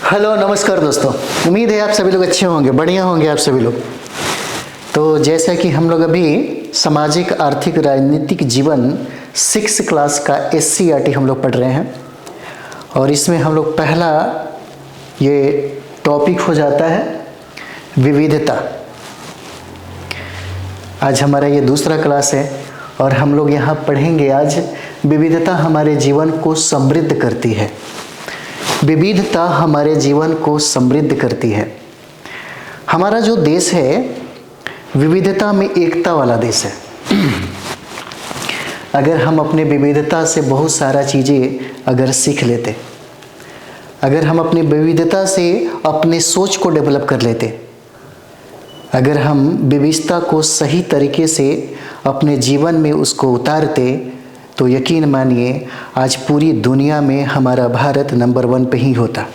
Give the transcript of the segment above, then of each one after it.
Hello नमस्कार दोस्तों। उम्मीद है आप सभी लोग अच्छे होंगे, बढ़िया होंगे आप सभी लोग। तो जैसा कि हम लोग अभी सामाजिक आर्थिक राजनीतिक जीवन 6 क्लास का SCERT हम लोग पढ़ रहे हैं और इसमें हम लोग पहला ये टॉपिक हो जाता है विविधता। आज हमारा ये दूसरा क्लास है और हम लोग यहाँ पढ़ेंगे आज विविधता हमारे जीवन को समृद्ध करती है। विविधता हमारे जीवन को समृद्ध करती है। हमारा जो देश है विविधता में एकता वाला देश है। अगर हम अपने विविधता से बहुत सारा चीज़ें अगर सीख लेते, अगर हम अपनी विविधता से अपने सोच को डेवलप कर लेते, अगर हम विविधता को सही तरीके से अपने जीवन में उसको उतारते, तो यकीन मानिए आज पूरी दुनिया में हमारा भारत नंबर 1 पे ही होता।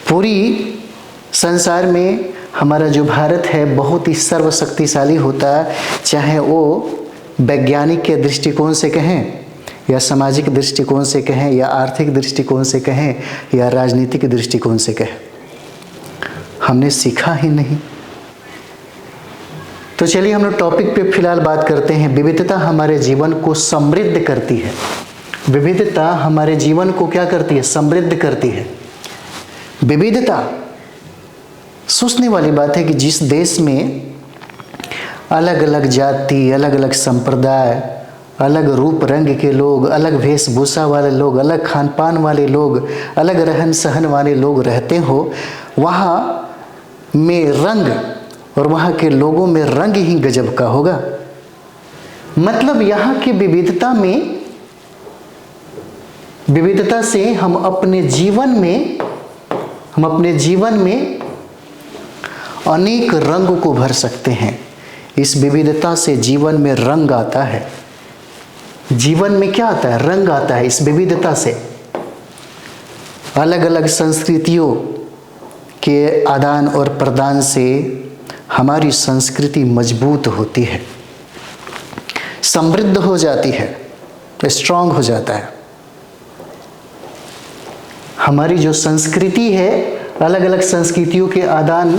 पूरी संसार में हमारा जो भारत है बहुत ही सर्वशक्तिशाली होता, चाहे वो वैज्ञानिक के दृष्टिकोण से कहें या सामाजिक दृष्टिकोण से कहें या आर्थिक दृष्टिकोण से कहें या राजनीतिक दृष्टिकोण से कहें। हमने सीखा ही नहीं। तो चलिए हम लोग टॉपिक पे फिलहाल बात करते हैं। विविधता हमारे जीवन को समृद्ध करती है। विविधता हमारे जीवन को क्या करती है? समृद्ध करती है। विविधता सोचने वाली बात है कि जिस देश में अलग अलग जाति, अलग अलग संप्रदाय, अलग रूप रंग के लोग, अलग वेशभूषा वाले लोग, अलग खान पान वाले लोग, अलग रहन सहन वाले लोग रहते हो, वहाँ में रंग और वहाँ के लोगों में रंग ही गजब का होगा। मतलब यहाँ की विविधता में, विविधता से हम अपने जीवन में अनेक रंग को भर सकते हैं। इस विविधता से जीवन में रंग आता है। जीवन में क्या आता है? रंग आता है इस विविधता से। अलग अलग संस्कृतियों के आदान और प्रदान से हमारी संस्कृति मजबूत होती है, समृद्ध हो जाती है, स्ट्रांग हो जाता है। हमारी जो संस्कृति है, अलग अलग संस्कृतियों के आदान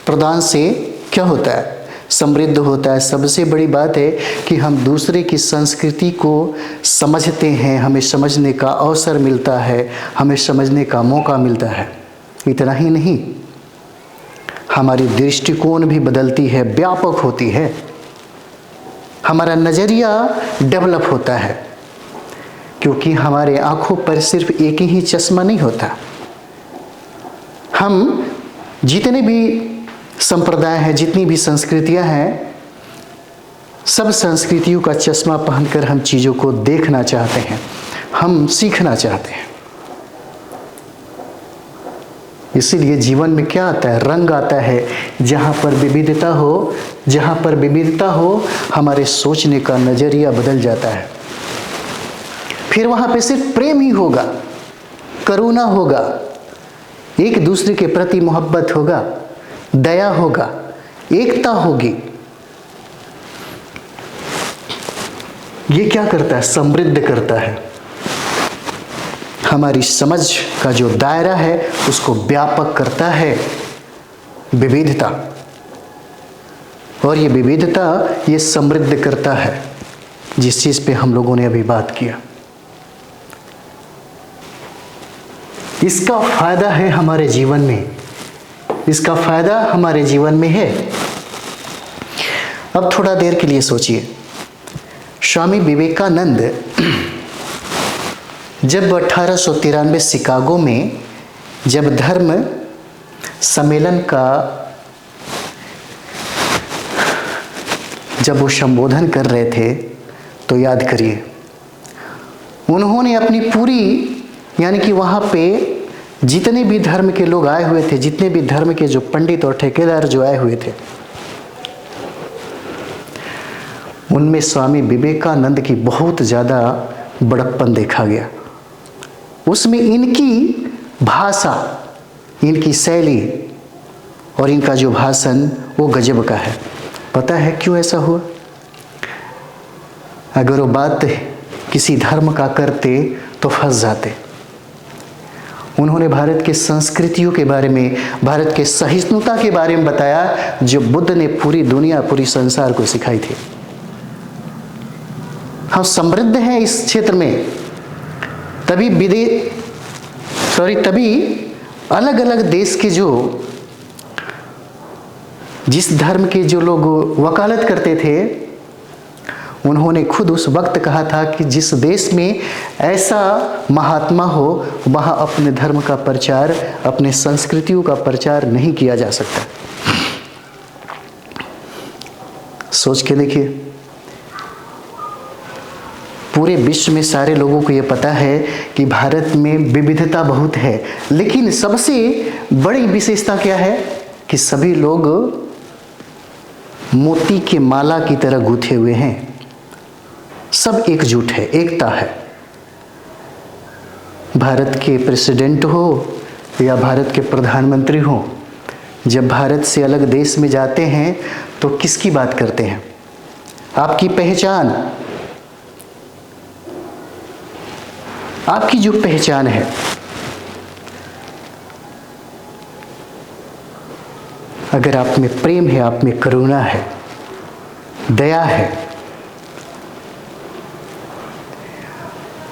प्रदान से क्या होता है? समृद्ध होता है। सबसे बड़ी बात है कि हम दूसरे की संस्कृति को समझते हैं, हमें समझने का अवसर मिलता है, हमें समझने का मौका मिलता है। इतना ही नहीं, हमारी दृष्टिकोण भी बदलती है, व्यापक होती है। हमारा नज़रिया डेवलप होता है, क्योंकि हमारे आँखों पर सिर्फ एक ही चश्मा नहीं होता। हम जितने भी संप्रदाय हैं, जितनी भी संस्कृतियां हैं, सब संस्कृतियों का चश्मा पहनकर हम चीज़ों को देखना चाहते हैं, हम सीखना चाहते हैं। इसीलिए जीवन में क्या आता है? रंग आता है। जहाँ पर विविधता हो, हमारे सोचने का नज़रिया बदल जाता है। फिर वहाँ पे सिर्फ प्रेम ही होगा, करुणा होगा, एक दूसरे के प्रति मोहब्बत होगा, दया होगा, एकता होगी। ये क्या करता है? समृद्ध करता है। हमारी समझ का जो दायरा है उसको व्यापक करता है विविधता, और ये विविधता ये समृद्ध करता है, जिस चीज़ पे हम लोगों ने अभी बात किया। इसका फायदा है हमारे जीवन में, इसका फायदा हमारे जीवन में है। अब थोड़ा देर के लिए सोचिए, स्वामी विवेकानंद जब 1893 शिकागो में जब धर्म सम्मेलन का जब वो संबोधन कर रहे थे, तो याद करिए उन्होंने अपनी पूरी, यानी कि वहाँ पे जितने भी धर्म के लोग आए हुए थे, जितने भी धर्म के जो पंडित और ठेकेदार जो आए हुए थे, उनमें स्वामी विवेकानंद की बहुत ज़्यादा बड़प्पन देखा गया। उसमें इनकी भाषा, इनकी शैली और इनका जो भाषण वो गजब का है। पता है क्यों ऐसा हुआ? अगर वो बात किसी धर्म का करते तो फंस जाते। उन्होंने भारत के संस्कृतियों के बारे में, भारत के सहिष्णुता के बारे में बताया, जो बुद्ध ने पूरी दुनिया, पूरी संसार को सिखाई थी। हम समृद्ध हैं इस क्षेत्र में, तभी अलग अलग देश के जिस धर्म के जो लोग वकालत करते थे, उन्होंने खुद उस वक्त कहा था कि जिस देश में ऐसा महात्मा हो, वहाँ अपने धर्म का प्रचार, अपने संस्कृतियों का प्रचार नहीं किया जा सकता। सोच के देखिए, पूरे विश्व में सारे लोगों को ये पता है कि भारत में विविधता बहुत है, लेकिन सबसे बड़ी विशेषता क्या है कि सभी लोग मोती के माला की तरह गूंथे हुए हैं। सब एकजुट है, एकता है। भारत के प्रेसिडेंट हो या भारत के प्रधानमंत्री हो, जब भारत से अलग देश में जाते हैं तो किसकी बात करते हैं? आपकी पहचान, आपकी जो पहचान है, अगर आप में प्रेम है, आप में करुणा है, दया है,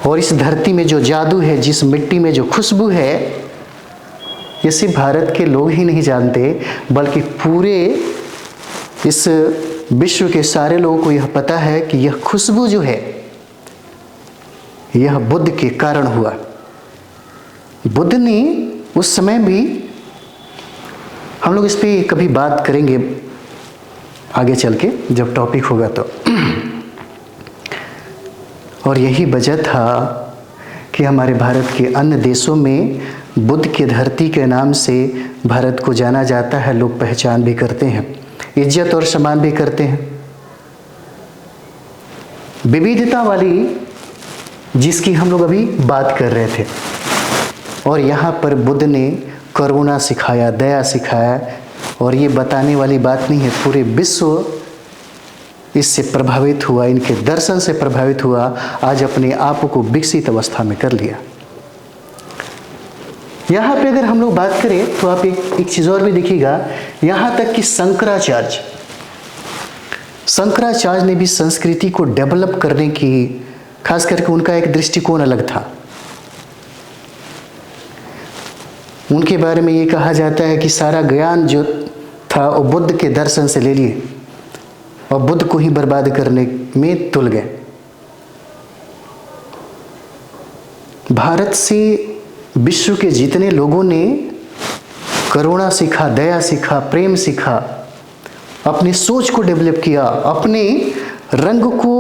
और इस धरती में जो जादू है, जिस मिट्टी में जो खुशबू है, ये सिर्फ भारत के लोग ही नहीं जानते, बल्कि पूरे इस विश्व के सारे लोगों को यह पता है कि यह खुशबू जो है, यह बुद्ध के कारण हुआ। बुद्ध ने उस समय भी, हम लोग इस पे कभी बात करेंगे आगे चल के जब टॉपिक होगा तो, और यही वजह था कि हमारे भारत के अन्य देशों में बुद्ध की धरती के नाम से भारत को जाना जाता है। लोग पहचान भी करते हैं, इज्जत और सम्मान भी करते हैं। विविधता वाली जिसकी हम लोग अभी बात कर रहे थे, और यहाँ पर बुद्ध ने करुणा सिखाया, दया सिखाया, और ये बताने वाली बात नहीं है, पूरे विश्व इससे प्रभावित हुआ, इनके दर्शन से प्रभावित हुआ, आज अपने आप को विकसित अवस्था में कर लिया। यहाँ पे अगर हम लोग बात करें तो आप एक चीज़ और भी देखिएगा, यहाँ तक कि शंकराचार्य ने भी संस्कृति को डेवलप करने की, खास करके उनका एक दृष्टिकोण अलग था। उनके बारे में ये कहा जाता है कि सारा ज्ञान जो था वो बुद्ध के दर्शन से ले लिए और बुद्ध को ही बर्बाद करने में तुल गए। भारत से विश्व के जितने लोगों ने करुणा सीखा, दया सीखा, प्रेम सीखा, अपनी सोच को डेवलप किया, अपने रंग को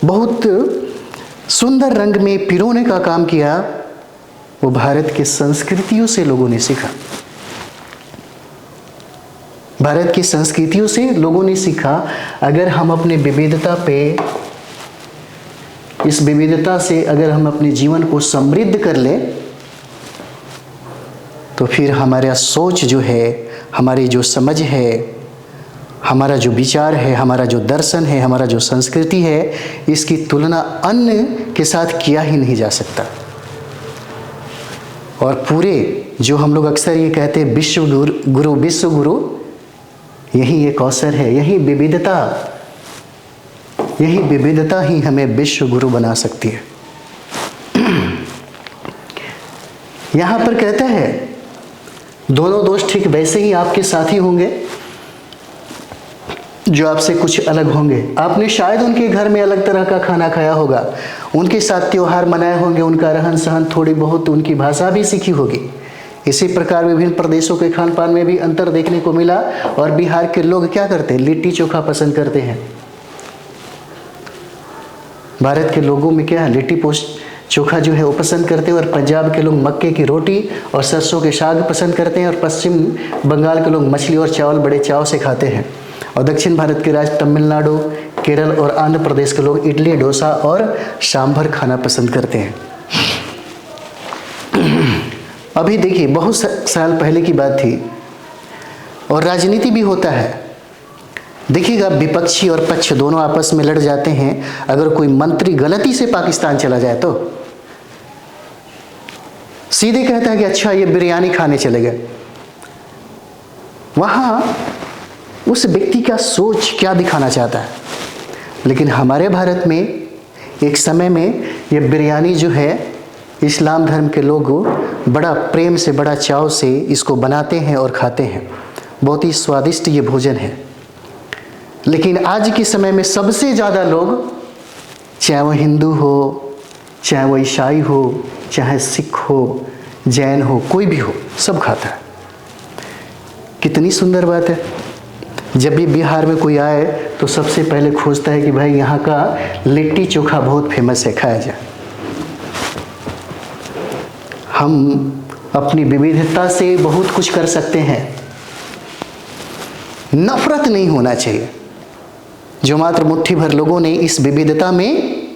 बहुत सुंदर रंग में पिरोने का काम किया, वो भारत के संस्कृतियों से लोगों ने सीखा। भारत की संस्कृतियों से लोगों ने सीखा। अगर हम अपने विविधता पे, इस विविधता से अगर हम अपने जीवन को समृद्ध कर ले, तो फिर हमारा सोच जो है, हमारी जो समझ है, हमारा जो विचार है, हमारा जो दर्शन है, हमारा जो संस्कृति है, इसकी तुलना अन्य के साथ किया ही नहीं जा सकता। और पूरे जो हम लोग अक्सर ये कहते हैं विश्व गुरु, यही एक अवसर है, यही विविधता ही हमें विश्व गुरु बना सकती है। यहाँ पर कहता है, दोनों दोस्त ठीक वैसे ही आपके साथी होंगे जो आपसे कुछ अलग होंगे। आपने शायद उनके घर में अलग तरह का खाना खाया होगा, उनके साथ त्योहार मनाए होंगे, उनका रहन सहन, थोड़ी बहुत उनकी भाषा भी सीखी होगी। इसी प्रकार विभिन्न प्रदेशों के खान पान में भी अंतर देखने को मिला। और बिहार के लोग क्या करते हैं? लिट्टी चोखा पसंद करते हैं। भारत के लोगों में क्या है? लिट्टी चोखा जो है वो पसंद करते हैं। और पंजाब के लोग मक्के की रोटी और सरसों के साग पसंद करते हैं। और पश्चिम बंगाल के लोग मछली और चावल बड़े चाव से खाते हैं। और दक्षिण भारत के राज्य तमिलनाडु, केरल और आंध्र प्रदेश के लोग इडली, डोसा और सांभर खाना पसंद करते हैं। अभी देखिए, बहुत साल पहले की बात थी, और राजनीति भी होता है। देखिएगा, विपक्षी और पक्ष दोनों आपस में लड़ जाते हैं। अगर कोई मंत्री गलती से पाकिस्तान चला जाए सीधे कहता है कि अच्छा ये बिरयानी खाने चले गए। वहाँ उस व्यक्ति का सोच क्या दिखाना चाहता है। लेकिन हमारे भारत में एक समय में ये बिरयानी जो है, इस्लाम धर्म के लोग बड़ा प्रेम से, बड़ा चाव से इसको बनाते हैं और खाते हैं। बहुत ही स्वादिष्ट ये भोजन है। लेकिन आज के समय में सबसे ज़्यादा लोग, चाहे वो हिंदू हो, चाहे वो ईसाई हो, चाहे सिख हो, जैन हो, कोई भी हो, सब खाता है। कितनी सुंदर बात है। जब भी बिहार में कोई आए तो सबसे पहले खोजता है कि भाई यहाँ का लिट्टी चोखा बहुत फेमस है, खाया जाए। हम अपनी विविधता से बहुत कुछ कर सकते हैं। नफरत नहीं होना चाहिए, जो मात्र मुट्ठी भर लोगों ने इस विविधता में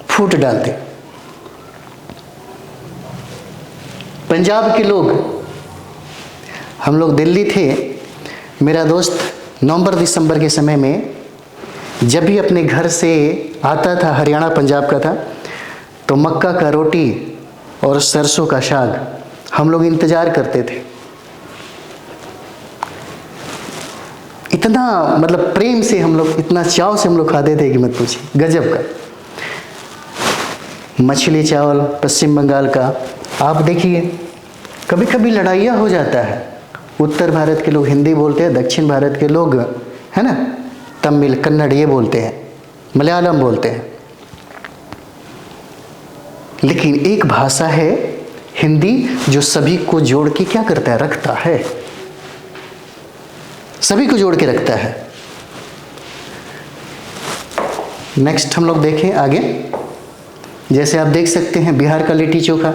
फूट डालते। पंजाब के लोग, हम लोग दिल्ली थे, मेरा दोस्त नवंबर दिसंबर के समय में जब भी अपने घर से आता था, हरियाणा पंजाब का था, तो मक्का का रोटी और सरसों का साग हम लोग इंतज़ार करते थे। इतना मतलब प्रेम से हम लोग, इतना चाव से हम लोग खाते थे कि मत पूछिए, गजब का। मछली चावल पश्चिम बंगाल का, आप देखिए कभी कभी लड़ाइयाँ हो जाता है। उत्तर भारत के लोग हिंदी बोलते हैं, दक्षिण भारत के लोग, है ना, तमिल, कन्नड़ ये बोलते हैं, मलयालम बोलते हैं। लेकिन एक भाषा है हिंदी जो सभी को जोड़ के क्या करता है, रखता है, सभी को जोड़ के रखता है। नेक्स्ट हम लोग देखें आगे। जैसे आप देख सकते हैं बिहार का लिट्टी चोखा,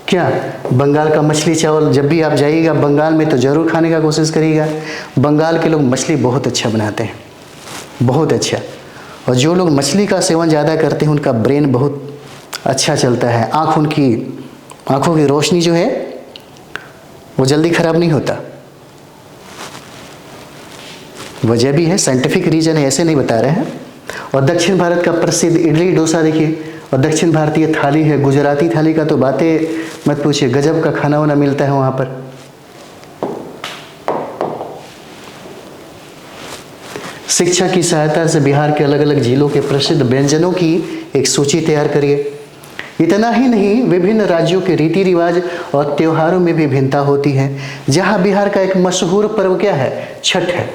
क्या बंगाल का मछली चावल। जब भी आप जाइएगा बंगाल में तो ज़रूर खाने का कोशिश करिएगा। बंगाल के लोग मछली बहुत अच्छा बनाते हैं, बहुत अच्छा। और जो लोग मछली का सेवन ज़्यादा करते हैं उनका ब्रेन बहुत अच्छा चलता है। आँखों की रोशनी जो है वो जल्दी ख़राब नहीं होता। वजह भी है, साइंटिफिक रीज़न है, ऐसे नहीं बता रहे हैं। और दक्षिण भारत का प्रसिद्ध इडली डोसा देखिए, और दक्षिण भारतीय थाली है, गुजराती थाली का तो बातें मत पूछिए, गजब का खाना वाना मिलता है वहाँ पर। शिक्षा की सहायता से बिहार के अलग अलग जिलों के प्रसिद्ध व्यंजनों की एक सूची तैयार करिए। इतना ही नहीं, विभिन्न राज्यों के रीति रिवाज और त्योहारों में भी भिन्नता होती है। जहाँ बिहार का एक मशहूर पर्व क्या है, छठ है।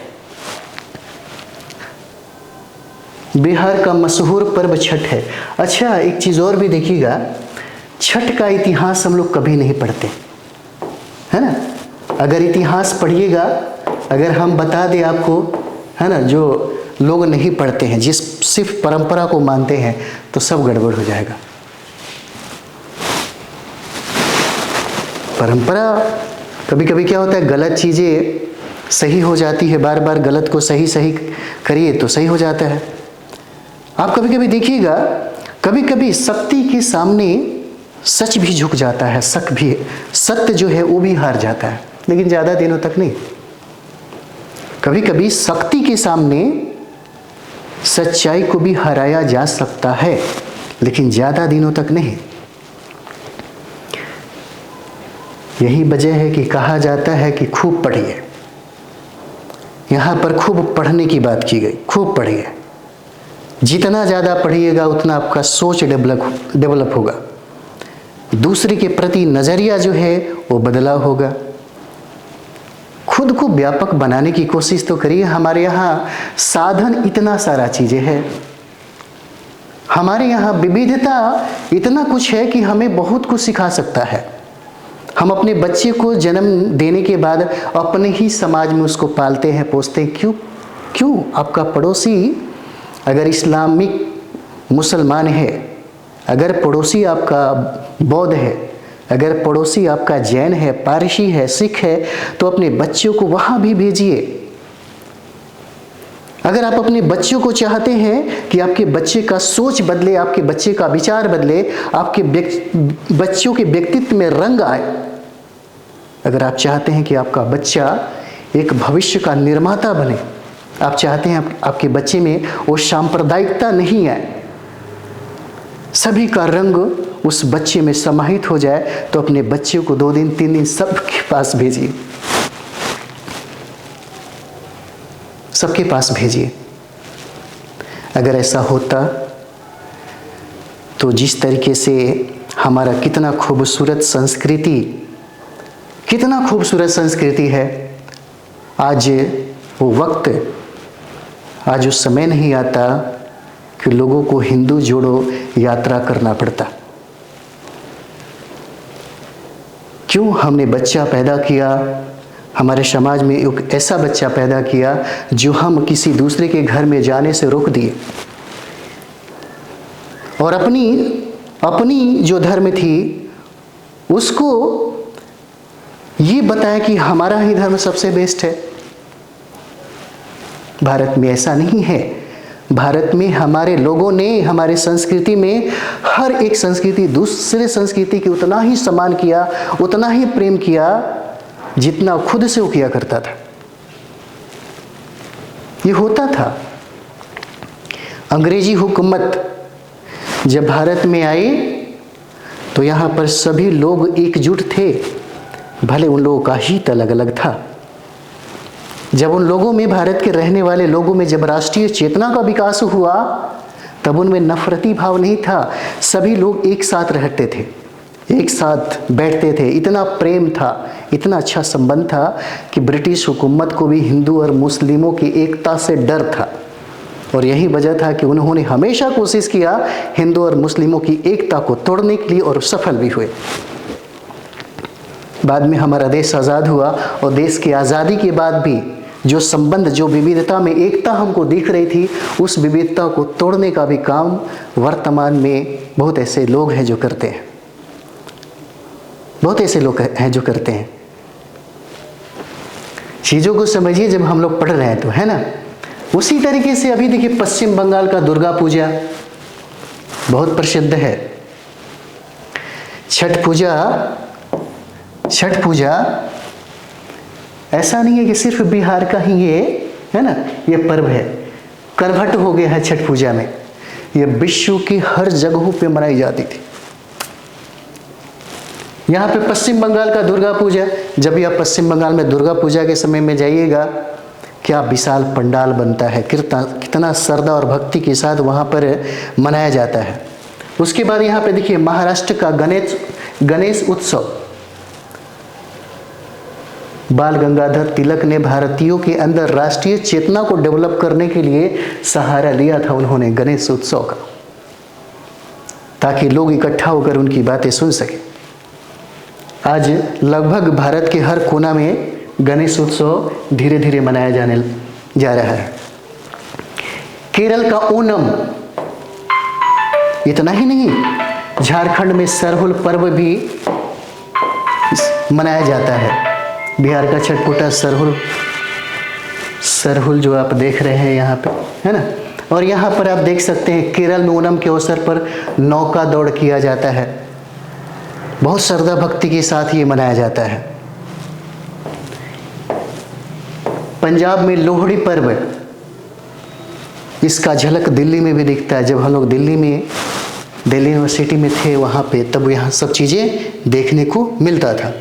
बिहार का मशहूर पर्व छठ है। अच्छा, एक चीज़ और भी देखिएगा, छठ का इतिहास हम लोग कभी नहीं पढ़ते, है ना। अगर इतिहास पढ़िएगा, अगर हम बता दें आपको, है ना, जो लोग नहीं पढ़ते हैं, जिस सिर्फ परंपरा को मानते हैं, तो सब गड़बड़ हो जाएगा। परंपरा कभी कभी क्या होता है, गलत चीज़ें सही हो जाती है, बार बार गलत को सही सही करिए तो सही हो जाता है। आप कभी कभी देखिएगा, कभी कभी सत्य के सामने सच भी झुक जाता है, शक भी, सत्य जो है वो भी हार जाता है, लेकिन ज़्यादा दिनों तक नहीं। कभी कभी शक्ति के सामने सच्चाई को भी हराया जा सकता है, लेकिन ज़्यादा दिनों तक नहीं। यही वजह है कि कहा जाता है कि खूब पढ़िए। यहाँ पर खूब पढ़ने की बात की गई, खूब पढ़िए। जितना ज़्यादा पढ़िएगा उतना आपका सोच डेवलप होगा, दूसरे के प्रति नज़रिया जो है वो बदलाव होगा। खुद को व्यापक बनाने की कोशिश तो करिए। हमारे यहाँ साधन इतना सारा चीज़ें हैं, हमारे यहाँ विविधता इतना कुछ है कि हमें बहुत कुछ सिखा सकता है। हम अपने बच्चे को जन्म देने के बाद अपने ही समाज में उसको पालते हैं, पोसते हैं। क्यों? आपका पड़ोसी अगर इस्लामिक मुसलमान है, अगर पड़ोसी आपका बौद्ध है, अगर पड़ोसी आपका जैन है, पारसी है, सिख है, तो अपने बच्चों को वहाँ भी भेजिए। अगर आप अपने बच्चों को चाहते हैं कि आपके बच्चे का सोच बदले, आपके बच्चे का विचार बदले, आपके बच्चों के व्यक्तित्व में रंग आए, अगर आप चाहते हैं कि आपका बच्चा एक भविष्य का निर्माता बने, आप चाहते हैं आपके बच्चे में वो सांप्रदायिकता नहीं आए, सभी का रंग उस बच्चे में समाहित हो जाए तो अपने बच्चे को 2 दिन 3 दिन सबके पास भेजिए, सबके पास भेजिए। अगर ऐसा होता तो जिस तरीके से हमारा कितना खूबसूरत संस्कृति है, आज वो वक्त, आज उस समय नहीं आता कि लोगों को हिंदू जोड़ो यात्रा करना पड़ता। क्यों हमने बच्चा पैदा किया, हमारे समाज में एक ऐसा बच्चा पैदा किया जो हम किसी दूसरे के घर में जाने से रोक दिए, और अपनी जो धर्म थी उसको ये बताया कि हमारा ही धर्म सबसे बेस्ट है। भारत में ऐसा नहीं है। भारत में हमारे लोगों ने, हमारे संस्कृति में हर एक संस्कृति दूसरे संस्कृति की उतना ही सम्मान किया, उतना ही प्रेम किया जितना खुद से वो किया करता था। ये होता था। अंग्रेजी हुकूमत जब भारत में आई तो यहाँ पर सभी लोग एकजुट थे, भले उन लोगों का हित अलग अलग था। जब उन लोगों में, भारत के रहने वाले लोगों में जब राष्ट्रीय चेतना का विकास हुआ तब उनमें नफरती भाव नहीं था। सभी लोग एक साथ रहते थे, एक साथ बैठते थे। इतना प्रेम था, इतना अच्छा संबंध था कि ब्रिटिश हुकूमत को भी हिंदू और मुस्लिमों की एकता से डर था। और यही वजह था कि उन्होंने हमेशा कोशिश किया हिंदू और मुस्लिमों की एकता को तोड़ने के लिए, और सफल भी हुए। बाद में हमारा देश आज़ाद हुआ और देश की आज़ादी के बाद भी जो संबंध, जो विविधता में एकता हमको दिख रही थी, उस विविधता को तोड़ने का भी काम वर्तमान में बहुत ऐसे लोग हैं जो करते हैं, बहुत ऐसे लोग हैं जो करते हैं। चीज़ों को समझिए जब हम लोग पढ़ रहे हैं तो, है ना। उसी तरीके से अभी देखिए पश्चिम बंगाल का दुर्गा पूजा बहुत प्रसिद्ध है। छठ पूजा ऐसा नहीं है कि सिर्फ बिहार का ही ये, है ना, ये पर्व है। कन्वर्ट हो गया है छठ पूजा में। ये विश्व की हर जगहों पे मनाई जाती थी। यहाँ पे पश्चिम बंगाल का दुर्गा पूजा, जब भी आप पश्चिम बंगाल में दुर्गा पूजा के समय में जाइएगा, क्या विशाल पंडाल बनता है, कितना श्रद्धा और भक्ति के साथ वहाँ पर मनाया जाता है। उसके बाद यहाँ पे देखिए महाराष्ट्र का गणेश उत्सव। बाल गंगाधर तिलक ने भारतीयों के अंदर राष्ट्रीय चेतना को डेवलप करने के लिए सहारा लिया था उन्होंने गणेश उत्सव का, ताकि लोग इकट्ठा होकर उनकी बातें सुन सके। आज लगभग भारत के हर कोना में गणेश उत्सव धीरे धीरे मनाया जाने जा रहा है। केरल का ओणम, इतना ही नहीं, झारखंड में सरहुल पर्व भी मनाया जाता है। बिहार का छठपूटा सरहुल जो आप देख रहे हैं यहाँ पे, है ना। और यहाँ पर आप देख सकते हैं केरल में ओणम के अवसर पर नौका दौड़ किया जाता है। बहुत श्रद्धा भक्ति के साथ ये मनाया जाता है। पंजाब में लोहड़ी पर्व, इसका झलक दिल्ली में भी दिखता है। जब हम लोग दिल्ली यूनिवर्सिटी में थे वहाँ पे, तब यहाँ सब चीज़ें देखने को मिलता था।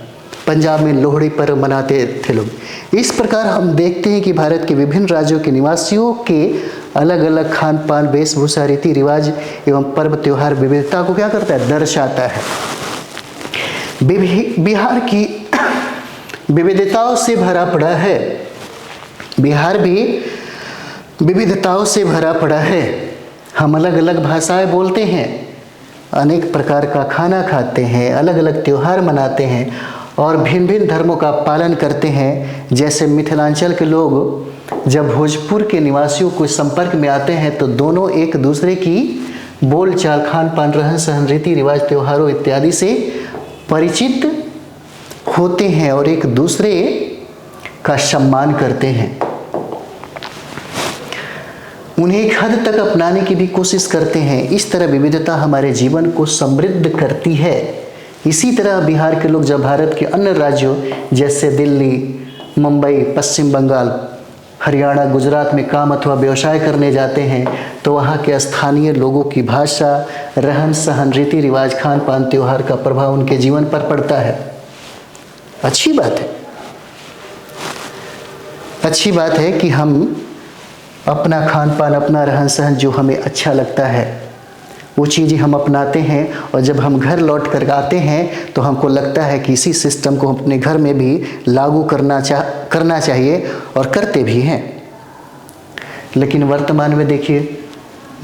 पंजाब में लोहड़ी पर्व मनाते थे लोग। इस प्रकार हम देखते हैं कि भारत के विभिन्न राज्यों के निवासियों के अलग अलग खान पान, वेशभूषा, रीति रिवाज एवं पर्व त्योहार विविधता को क्या करता है, दर्शाता है। बिहार की विविधताओं से भरा पड़ा है। बिहार भी विविधताओं से भरा पड़ा है। हम अलग अलग भाषाएं बोलते हैं, अनेक प्रकार का खाना खाते हैं, अलग अलग त्यौहार मनाते हैं और भिन्न भिन्न धर्मों का पालन करते हैं। जैसे मिथिलांचल के लोग जब भोजपुर के निवासियों के संपर्क में आते हैं तो दोनों एक दूसरे की बोल चाल, खान पान, रहन सहन, रीति रिवाज, त्योहारों इत्यादि से परिचित होते हैं और एक दूसरे का सम्मान करते हैं। उन्हें एक हद तक अपनाने की भी कोशिश करते हैं। इस तरह विविधता हमारे जीवन को समृद्ध करती है। इसी तरह बिहार के लोग जब भारत के अन्य राज्यों जैसे दिल्ली, मुंबई, पश्चिम बंगाल, हरियाणा गुजरात में काम अथवा व्यवसाय करने जाते हैं तो वहाँ के स्थानीय लोगों की भाषा, रहन सहन, रीति रिवाज, खान पान, त्यौहार का प्रभाव उनके जीवन पर पड़ता है। अच्छी बात है, अच्छी बात है कि हम अपना खान पान, अपना रहन सहन जो हमें अच्छा लगता है वो चीज़ें हम अपनाते हैं, और जब हम घर लौट कर आते हैं तो हमको लगता है कि इसी सिस्टम को अपने घर में भी लागू करना चाहिए, और करते भी हैं। लेकिन वर्तमान में देखिए,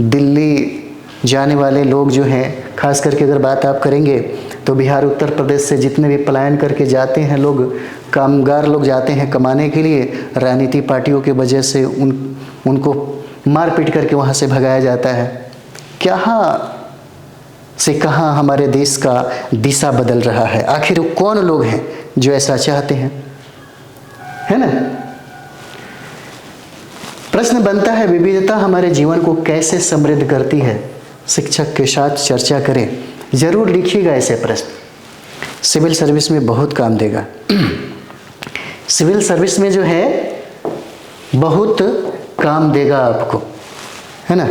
दिल्ली जाने वाले लोग जो हैं, खास करके अगर बात आप करेंगे तो बिहार उत्तर प्रदेश से जितने भी पलायन करके जाते हैं लोग, कामगार लोग जाते हैं कमाने के लिए, राजनीति पार्टियों की वजह से उनको मार पीट करके वहाँ से भगाया जाता है। कहाँ से कहाँ हमारे देश का दिशा बदल रहा है। आखिर कौन लोग हैं जो ऐसा चाहते हैं, है ना? प्रश्न बनता है, विविधता हमारे जीवन को कैसे समृद्ध करती है? शिक्षक के साथ चर्चा करें। जरूर लिखिएगा ऐसे प्रश्न, सिविल सर्विस में बहुत काम देगा। सिविल सर्विस में जो है बहुत काम देगा आपको, है ना?